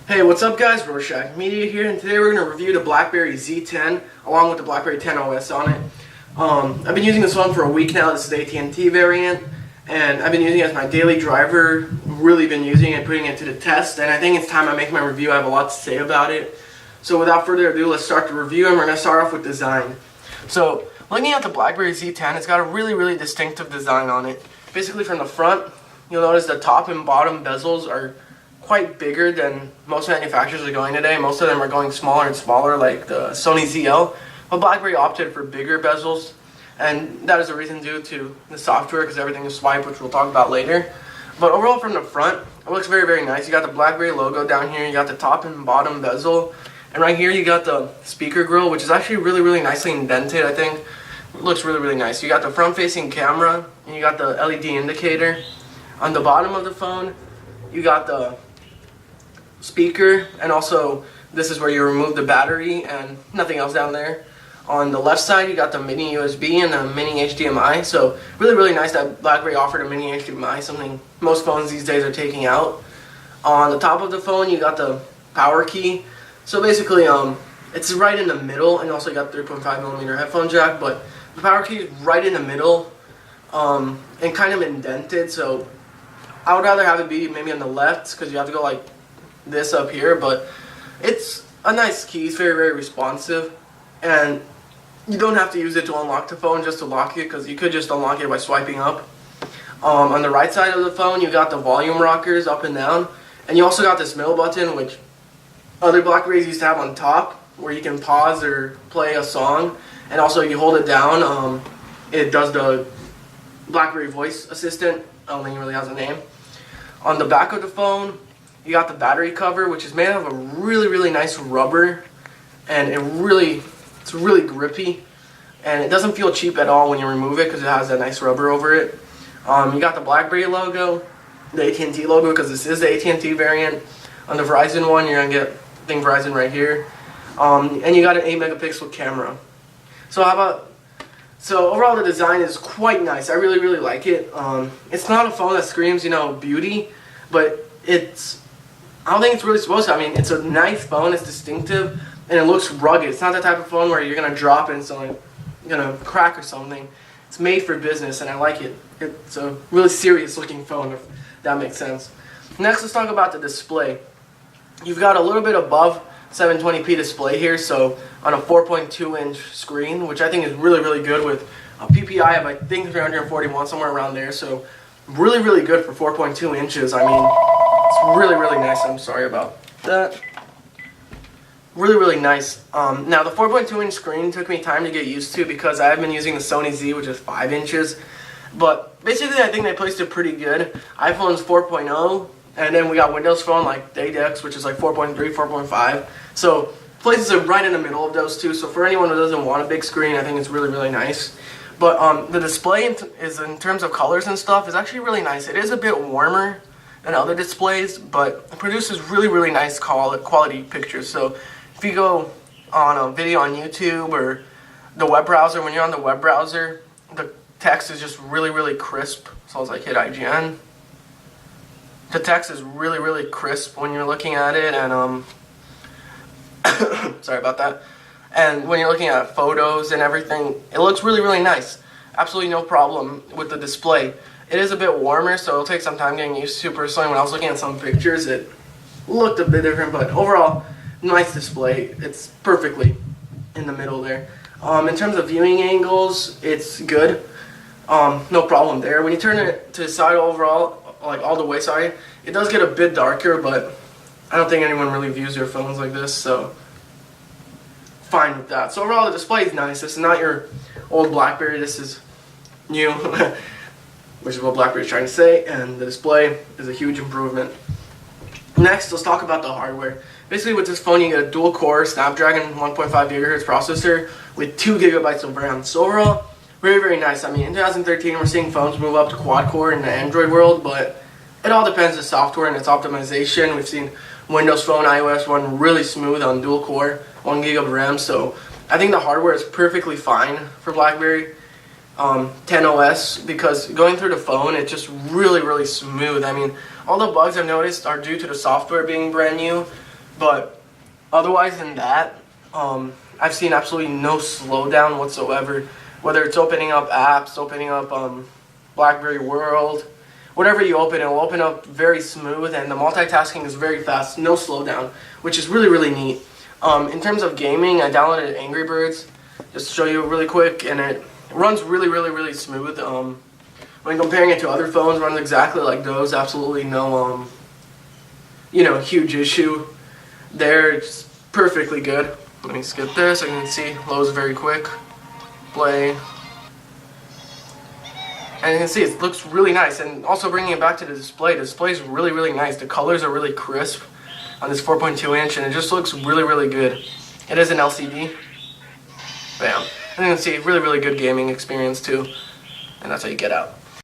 Hey, what's up guys? Rorschach Media here, and today we're going to review the Blackberry Z10 along with the Blackberry 10 OS on it. I've been using this one for a week now. This is the AT&T variant, and I've been using it as my daily driver. Really been using it, putting it to the test, and I think it's time I make my review. I have a lot to say about it. So without further ado, let's start the review, and we're going to start off with design. So looking at the Blackberry Z10, it's got a really distinctive design on it. Basically from the front, you'll notice the top and bottom bezels are quite bigger than most manufacturers are going today. Most of them are going smaller and smaller, like the Sony ZL. But Blackberry opted for bigger bezels, and that is a reason due to the software, because everything is swipe, which we'll talk about later. But overall, from the front, it looks very nice. You got the Blackberry logo down here. You got the top and bottom bezel, and right here you got the speaker grill, which is actually really nicely indented. I think it looks really nice. You got the front-facing camera, and you got the LED indicator. On the bottom of the phone, you got the speaker, and also this is where you remove the battery and nothing else down there. On the left side, you got the mini USB and the mini HDMI. So really nice that Blackberry offered a mini HDMI, something most phones these days are taking out. On the top of the phone, you got the power key. So basically, it's right in the middle, and also you got 3.5mm headphone jack, but the power key is right in the middle, and kind of indented. So I would rather have it be maybe on the left, because you have to go like this up here, but it's a nice key. It's very responsive, and you don't have to use it to unlock the phone just to lock it, because you could just unlock it by swiping up. On the right side of the phone, you got the volume rockers up and down, and you also got this middle button, which other Blackberries used to have on top, where you can pause or play a song, and also you hold it down, it does the Blackberry voice assistant. I don't think it really has a name. On the back of the phone, you got the battery cover, which is made out of a really nice rubber, and it's really grippy, and it doesn't feel cheap at all when you remove it, because it has that nice rubber over it. You got the Blackberry logo, the AT&T logo, because this is the AT&T variant. On the Verizon one, you're gonna get thing Verizon right here, and you got an 8-megapixel camera. So overall, the design is quite nice. I really like it. It's not a phone that screams, beauty, but I don't think it's really supposed to. I mean, it's a nice phone, it's distinctive, and it looks rugged. It's not the type of phone where you're going to drop it and it's going to crack or something. It's made for business, and I like it. It's a really serious looking phone, if that makes sense. Next, let's talk about the display. You've got a little bit above 720p display here, so on a 4.2-inch screen, which I think is really good, with a PPI of I think 341, somewhere around there. So really good for 4.2 inches. I mean, it's really nice. I'm sorry about that. Really nice. Now the 4.2-inch screen took me time to get used to, because I've been using the Sony Z, which is 5 inches. But basically, I think they placed it pretty good. iPhone's 4.0, and then we got Windows Phone like the 8X, which is like 4.3, 4.5. So places it right in the middle of those two. So for anyone who doesn't want a big screen, I think it's really nice. But the display is, in terms of colors and stuff, is actually really nice. It is a bit warmer than other displays, but it produces really nice quality pictures. So if you go on a video on YouTube or the web browser, when you're on the web browser, the text is just really crisp. So as I hit IGN, the text is really crisp when you're looking at it, and sorry about that. And when you're looking at photos and everything, it looks really nice. Absolutely no problem with the display. It is a bit warmer, so it'll take some time getting used to. Personally, when I was looking at some pictures, it looked a bit different, but overall, nice display. It's perfectly in the middle there. In terms of viewing angles, it's good. No problem there. When you turn it to the side overall, like all the way side, it does get a bit darker, but I don't think anyone really views their phones like this, so fine with that. So overall, the display is nice. This is not your old Blackberry. This is new, which is what Blackberry is trying to say, and the display is a huge improvement. Next, let's talk about the hardware. Basically, with this phone, you get a dual-core Snapdragon 1.5 GHz processor with 2 GB of RAM. So overall, very nice. I mean, in 2013, we're seeing phones move up to quad-core in the Android world, but it all depends on the software and its optimization. We've seen Windows Phone, iOS run really smooth on dual-core, 1 GB of RAM. So I think the hardware is perfectly fine for Blackberry 10 OS, because going through the phone, it's just really smooth. I mean, all the bugs I've noticed are due to the software being brand new, But otherwise than that, I've seen absolutely no slowdown whatsoever. Whether it's opening up apps, opening up Blackberry World, whatever you open, it will open up very smooth, and the multitasking is very fast, no slowdown, which is really, really neat. In terms of gaming, I downloaded Angry Birds, just to show you really quick, and it runs really, really, really smooth. When comparing it to other phones, it runs exactly like those, absolutely no, huge issue there. It's perfectly good. Let me skip this. I can see loads very quick. Play. And you can see it looks really nice. And also bringing it back to the display is really, really nice. The colors are really crisp on this 4.2 inch, and it just looks really, really good. It is an LCD. Bam. And you can see really, really good gaming experience too. And that's how you get out.